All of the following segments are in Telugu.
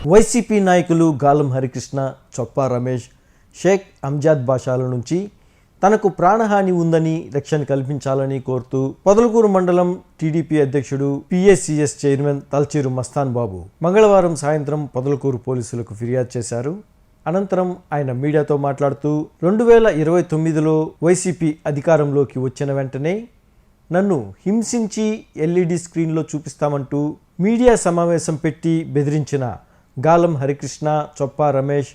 వైసీపీ నాయకులు గాలం హరికృష్ణ, చొప్పా రమేష్, షేక్ అంజాద్ బాషాల నుంచి తనకు ప్రాణహాని ఉందని రక్షణ కల్పించాలని కోరుతూ పొదలకూరు మండలం టీడీపీ అధ్యక్షుడు పిఎస్సిఎస్ చైర్మన్ తల్చీరు మస్తాన్ బాబు మంగళవారం సాయంత్రం పొదలకూరు పోలీసులకు ఫిర్యాదు చేశారు. అనంతరం ఆయన మీడియాతో మాట్లాడుతూ 2029లో వైసీపీ అధికారంలోకి వచ్చిన వెంటనే నన్ను హింసించి ఎల్ఈడి స్క్రీన్లో చూపిస్తామంటూ మీడియా సమావేశం పెట్టి బెదిరించిన గాలం హరికృష్ణ, చొప్పా రమేష్,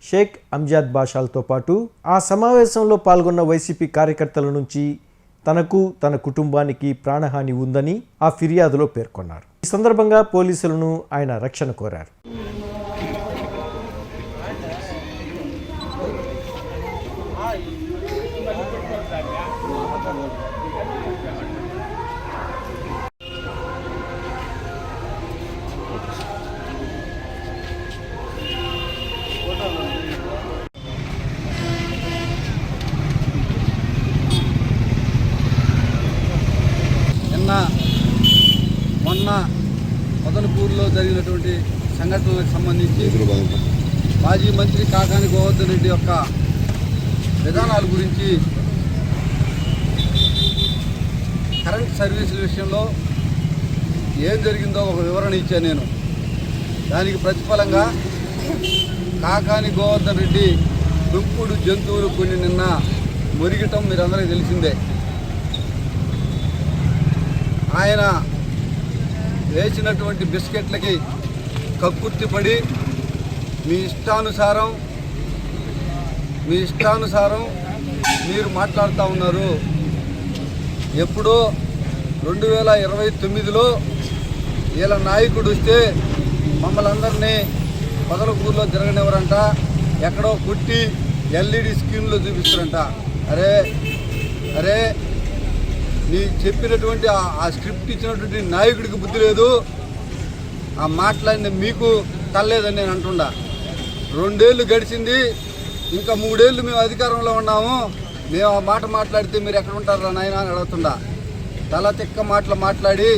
షేక్ అంజాద్ బాషాలతో పాటు ఆ సమావేశంలో పాల్గొన్న వైసీపీ కార్యకర్తల నుంచి తనకు తన కుటుంబానికి ప్రాణహాని ఉందని ఆ ఫిర్యాదులో పేర్కొన్నారు. ఈ సందర్భంగా పోలీసులను ఆయన రక్షణ కోరారు. మొన్న పొదలకూరులో జరిగినటువంటి సంఘటనలకు సంబంధించి మాజీ మంత్రి కాకాని గోవర్ధన్ రెడ్డి యొక్క విధానాల గురించి కరెంట్ సర్వీసుల విషయంలో ఏం జరిగిందో ఒక వివరణ ఇచ్చాను నేను. దానికి ప్రతిఫలంగా కాకాని గోవర్ధన్ రెడ్డి పెంపుడు జంతువులు కొన్ని నిన్న మురిగటం మీరందరికీ తెలిసిందే. ఆయన వేసినటువంటి బిస్కెట్లకి కక్కుర్తిపడి మీ ఇష్టానుసారం మీరు మాట్లాడుతూ ఉన్నారు. ఎప్పుడో 2029లో వీళ్ళ నాయకుడు వస్తే మమ్మల్ని అందరినీ పొదలకూరులో తిరగనివ్వరంట, ఎక్కడో కుట్టి ఎల్ఈడి స్క్రీన్లో చూపిస్తారంట. అరే నీ చెప్పినటువంటి ఆ స్క్రిప్ట్ ఇచ్చినటువంటి నాయకుడికి బుద్ధి లేదు, ఆ మాట్లాడిన మీకు తల్లేదని నేను అంటుండా. 2 ఏళ్ళు గడిచింది, ఇంకా 3 ఏళ్ళు మేము అధికారంలో ఉన్నాము, మేము ఆ మాట మాట్లాడితే మీరు ఎక్కడ ఉంటారా నాయన అని అడుగుతుండా. తల తిక్క మాటలు మాట్లాడి,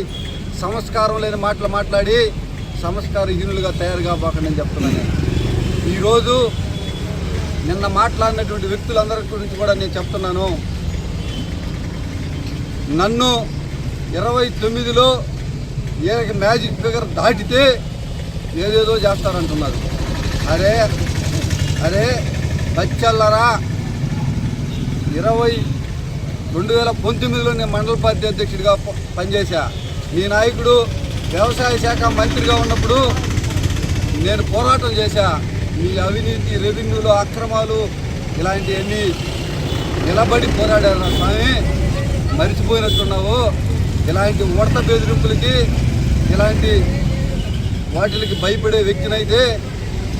సంస్కారం లేని మాటలు మాట్లాడి సంస్కారహీనులుగా తయారు కాబోకండి అని చెప్తున్నాను. ఈరోజు నిన్న మాట్లాడినటువంటి వ్యక్తులందరి గురించి కూడా నేను చెప్తున్నాను. నన్ను 29లో మ్యాజిక్ ఫిగర్ దాటితే ఏదేదో చేస్తారంటున్నారు. అరే బచ్చల్లరా, 2019లో నేను మండల పార్టీ అధ్యక్షుడిగా పనిచేశా. మీ నాయకుడు వ్యవసాయ శాఖ మంత్రిగా ఉన్నప్పుడు నేను పోరాటం చేశా. మీ అవినీతి, రెవెన్యూలో అక్రమాలు ఇలాంటివన్నీ నిలబడి పోరాడారు స్వామి, మరిచిపోయినట్టున్నావు. ఇలాంటి ఉడత బెదిరింపులకి, ఇలాంటి వాటికి భయపడే వ్యక్తినైతే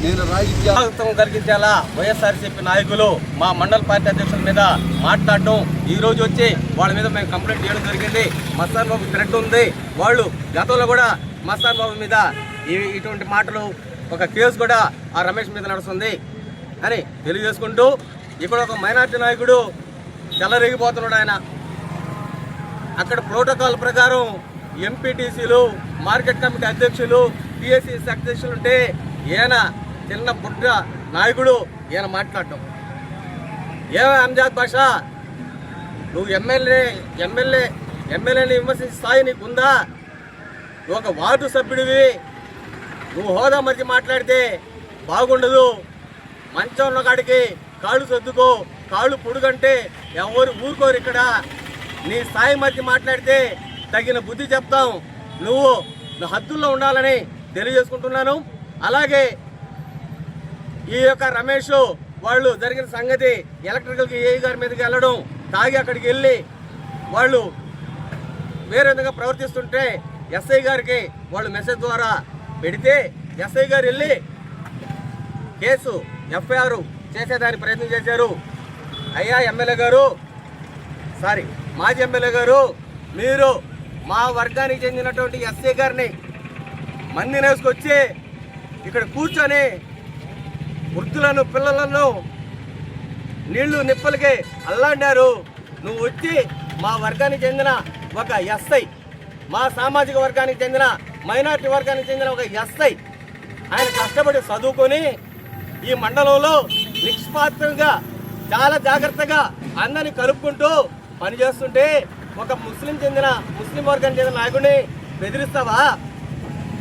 నేను రాజకీయం కలిగించేలా వైఎస్ఆర్సీపీ నాయకులు మా మండల పార్టీ అధ్యక్షుల మీద మాట్లాడటం, ఈరోజు వచ్చి వాళ్ళ మీద మేము కంప్లైంట్ చేయడం జరిగింది. మస్తాన్ బాబు థ్రెట్ ఉంది. వాళ్ళు గతంలో కూడా మస్తాన్ బాబు మీద ఇటువంటి మాటలు, ఒక కేసు కూడా ఆ రమేష్ మీద నడుస్తుంది అని తెలియజేసుకుంటూ, ఇక్కడ ఒక మైనార్టీ నాయకుడు చెలరేగిపోతున్నాడు. ఆయన అక్కడ ప్రోటోకాల్ ప్రకారం ఎంపీటీసీలు, మార్కెట్ కమిటీ అధ్యక్షులు, పిఎస్సిఎస్ అధ్యక్షులు ఉంటే ఈయన చిన్న పుట్ట నాయకుడు ఈయన మాట్లాడటం. ఏమే అంజాద్ బాషా, నువ్వు ఎమ్మెల్యేని విమర్శించే స్థాయి నీకుందా? నువ్వు ఒక వార్డు సభ్యుడివి, నువ్వు హోదా మధ్య మాట్లాడితే బాగుండదు. మంచం ఉన్న కాడికి కాళ్ళు సర్దుకో, కాళ్ళు పొడుగంటే ఎవరు ఊరుకోరు. ఇక్కడ నీ స్థాయి మధ్య మాట్లాడితే తగిన బుద్ధి చెప్తాం. నువ్వు హద్దుల్లో ఉండాలని తెలియజేసుకుంటున్నాను. అలాగే ఈ యొక్క రమేష్ వాళ్ళు జరిగిన సంగతి, ఎలక్ట్రికల్ ఏఈ గారి మీదకి వెళ్ళడం, తాగి అక్కడికి వెళ్ళి వాళ్ళు వేరే విధంగా ప్రవర్తిస్తుంటే ఎస్ఐ గారికి వాళ్ళు మెసేజ్ ద్వారా పెడితే ఎస్ఐ గారు వెళ్ళి కేసు ఎఫ్ఐఆర్ చేసేదానికి ప్రయత్నం చేశారు. అయ్యా మాజీ ఎమ్మెల్యే గారు, మీరు మా వర్గానికి చెందినటువంటి ఎస్ఐ గారిని మందిని వేసుకొచ్చి ఇక్కడ కూర్చొని వృద్ధులను, పిల్లలను నీళ్లు నిప్పలకి అల్లాడారు. నువ్వు వచ్చి మా వర్గానికి చెందిన ఒక ఎస్ఐ, మా సామాజిక వర్గానికి చెందిన, మైనార్టీ వర్గానికి చెందిన ఒక ఎస్ఐ ఆయన కష్టపడి చదువుకొని ఈ మండలంలో నిష్పాత్రంగా చాలా జాగ్రత్తగా అందరిని కలుపుకుంటూ పనిచేస్తుంటే ఒక ముస్లిం వర్గానికి చెందిన నాయకుడిని బెదిరిస్తావా?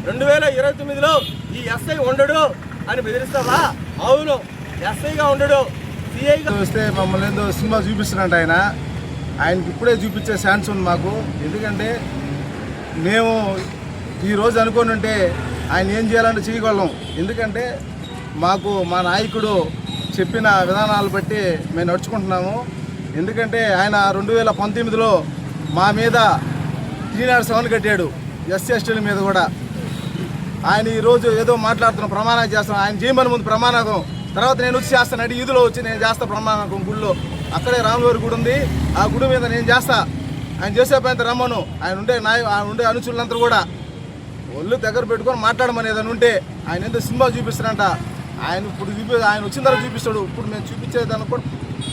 2029లో ఈ ఎస్ఐ ఉండడు అని బెదిరిస్తావా? అవును, ఎస్ఐగా ఉండడు, సిఐగా వస్తే మమ్మల్ని ఏదో సినిమా చూపిస్తున్నట్టు ఆయనకి ఇప్పుడే చూపించే ఛాన్స్ ఉంది మాకు. ఎందుకంటే మేము ఈరోజు అనుకోని ఉంటే ఆయన ఏం చేయాలంటే చేయగలం. ఎందుకంటే మాకు మా నాయకుడు చెప్పిన విధానాలు బట్టి మేము నడుచుకుంటున్నాము. ఎందుకంటే ఆయన 2019లో మా మీద 307 కట్టాడు, ఎస్సీ ఎస్టీల మీద కూడా. ఆయన ఈరోజు ఏదో మాట్లాడుతున్నాం, ప్రమాణం చేస్తాం. ఆయన చేయమని ముందు ప్రమాణకం, తర్వాత నేను వచ్చి చేస్తాను. అంటే ఈదులో వచ్చి నేను చేస్తా ప్రమాణకం గుడిలో. అక్కడే రాములవారి గుడి ఉంది, ఆ గుడి మీద నేను చేస్తా. ఆయన చేసే పని రమ్మను. ఆయన ఉండే అనుచరులందరూ కూడా ఒళ్ళు దగ్గర పెట్టుకొని మాట్లాడమని ఏదైనా ఉంటే. ఆయన ఏదో సినిమా చూపిస్తారంట. ఆయన ఇప్పుడు ఆయన వచ్చిన తర్వాత చూపిస్తాడు. ఇప్పుడు మేము చూపించేదాన్ని కూడా